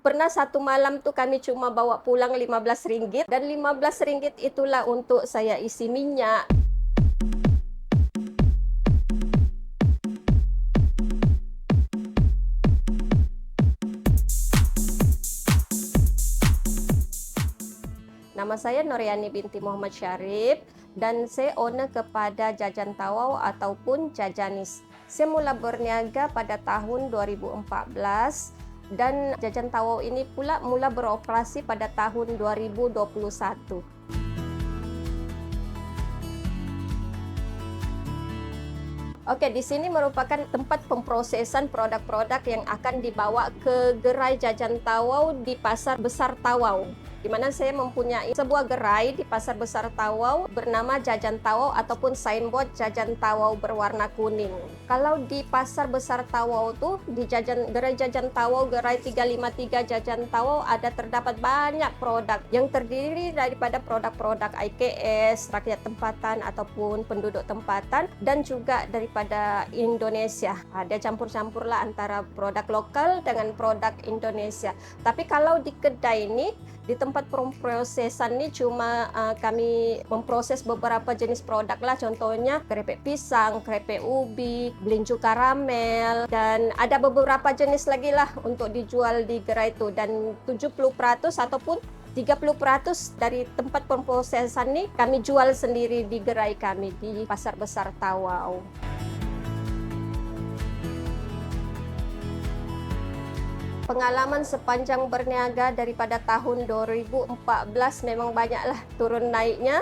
Pernah satu malam tuh kami cuma bawa pulang Rp15 dan Rp15 itulah untuk saya isi minyak. Nama saya Noryani binti Muhammad Syarif dan saya owner kepada Jajan Tawau ataupun Jajanis. Saya mula berniaga pada tahun 2014 dan Jajan Tawau ini pula mula beroperasi pada tahun 2021. Oke, di sini merupakan tempat pemprosesan produk-produk yang akan dibawa ke gerai Jajan Tawau di Pasar Besar Tawau, di mana saya mempunyai sebuah gerai di Pasar Besar Tawau bernama Jajan Tawau ataupun signboard Jajan Tawau berwarna kuning. Kalau di Pasar Besar Tawau tuh di gerai Jajan Tawau, gerai 353 Jajan Tawau terdapat banyak produk yang terdiri daripada produk-produk IKS, rakyat tempatan ataupun penduduk tempatan, dan juga daripada Indonesia. Ada campur-campur lah antara produk lokal dengan produk Indonesia. Tapi kalau di kedai ini, di tempat pemprosesan ini cuma kami memproses beberapa jenis produk lah, contohnya keripik pisang, keripik ubi, belinju karamel, dan ada beberapa jenis lagi lah untuk dijual di gerai itu. Dan 70% ataupun 30% dari tempat pemprosesan ini kami jual sendiri di gerai kami di Pasar Besar Tawau. Pengalaman sepanjang berniaga daripada tahun 2014 memang banyaklah turun naiknya,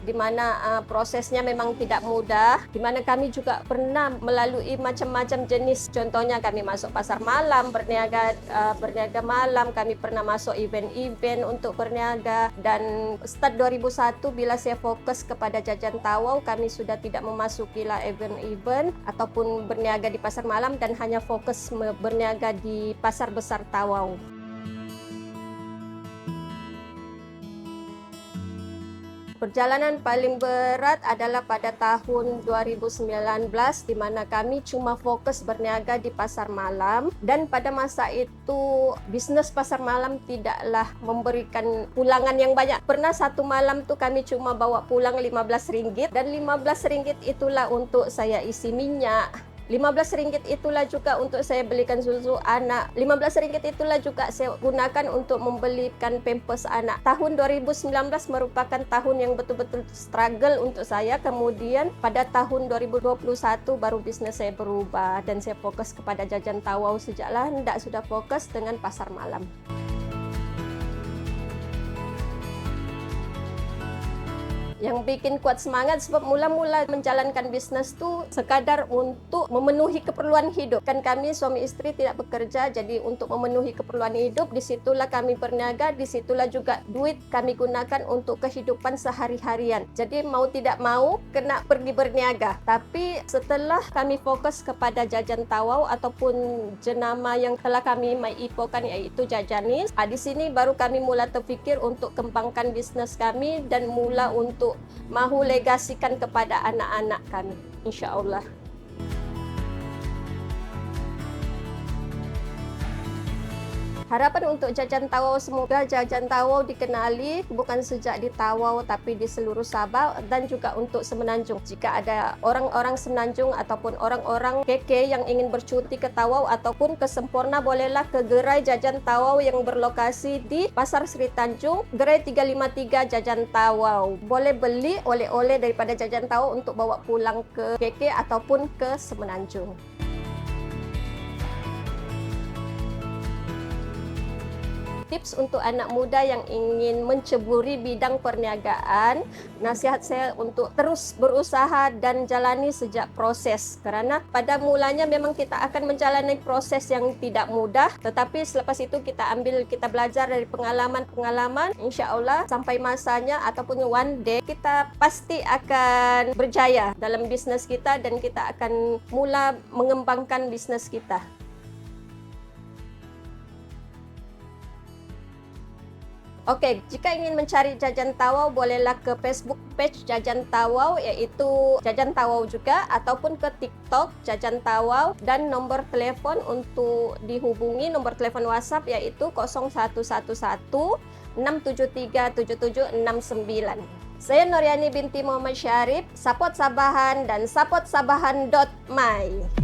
di mana prosesnya memang tidak mudah, di mana kami juga pernah melalui macam-macam jenis. Contohnya kami masuk pasar malam, berniaga malam, kami pernah masuk event-event untuk berniaga. Dan start 2001 bila saya fokus kepada Jajan Tawau, kami sudah tidak memasuki lah event-event ataupun berniaga di pasar malam dan hanya fokus berniaga di Pasar Besar Tawau. Perjalanan paling berat adalah pada tahun 2019, di mana kami cuma fokus berniaga di pasar malam, dan pada masa itu bisnis pasar malam tidaklah memberikan pulangan yang banyak. Pernah satu malam tuh kami cuma bawa pulang Rp15 dan Rp15 itulah untuk saya isi minyak. Rp15 itulah juga untuk saya belikan susu anak. Rp15 itulah juga saya gunakan untuk membelikan pampers anak. Tahun 2019 merupakan tahun yang betul-betul struggle untuk saya. Kemudian pada tahun 2021 baru bisnis saya berubah dan saya fokus kepada Jajan Tawau. Sejaklah hendak sudah fokus dengan pasar malam. Yang bikin kuat semangat sebab mula-mula menjalankan bisnis tu sekadar untuk memenuhi keperluan hidup. Kan kami suami istri tidak bekerja, jadi untuk memenuhi keperluan hidup, disitulah kami berniaga, disitulah juga duit kami gunakan untuk kehidupan sehari-harian. Jadi mau tidak mau kena pergi berniaga. Tapi setelah kami fokus kepada Jajan Tawau ataupun jenama yang telah kami maipokan yaitu Jajanis, di sini baru kami mula terfikir untuk kembangkan bisnis kami dan mula untuk mahu legasikan kepada anak-anak kami, insya-Allah. Harapan untuk Jajan Tawau, semoga Jajan Tawau dikenali bukan sejak di Tawau tapi di seluruh Sabah dan juga untuk Semenanjung. Jika ada orang-orang Semenanjung ataupun orang-orang KK yang ingin bercuti ke Tawau ataupun ke Semporna, bolehlah ke gerai Jajan Tawau yang berlokasi di Pasar Sri Tanjung, gerai 353 Jajan Tawau. Boleh beli oleh-oleh daripada Jajan Tawau untuk bawa pulang ke KK ataupun ke Semenanjung. Tips untuk anak muda yang ingin menceburi bidang perniagaan, nasihat saya untuk terus berusaha dan jalani sejak proses. Kerana pada mulanya memang kita akan menjalani proses yang tidak mudah, tetapi selepas itu kita belajar dari pengalaman-pengalaman. Insya Allah sampai masanya ataupun one day kita pasti akan berjaya dalam bisnis kita dan kita akan mula mengembangkan bisnis kita. Oke, jika ingin mencari Jajan Tawau, bolehlah ke Facebook fanpage Jajan Tawau yaitu Jajan Tawau juga, ataupun ke TikTok Jajan Tawau, dan nomor telepon untuk dihubungi, nomor telepon WhatsApp yaitu 0111 673 7769. Saya Noryani binti Muhammad Syarif, Sapot Sabahan dan sapotsabahan.my.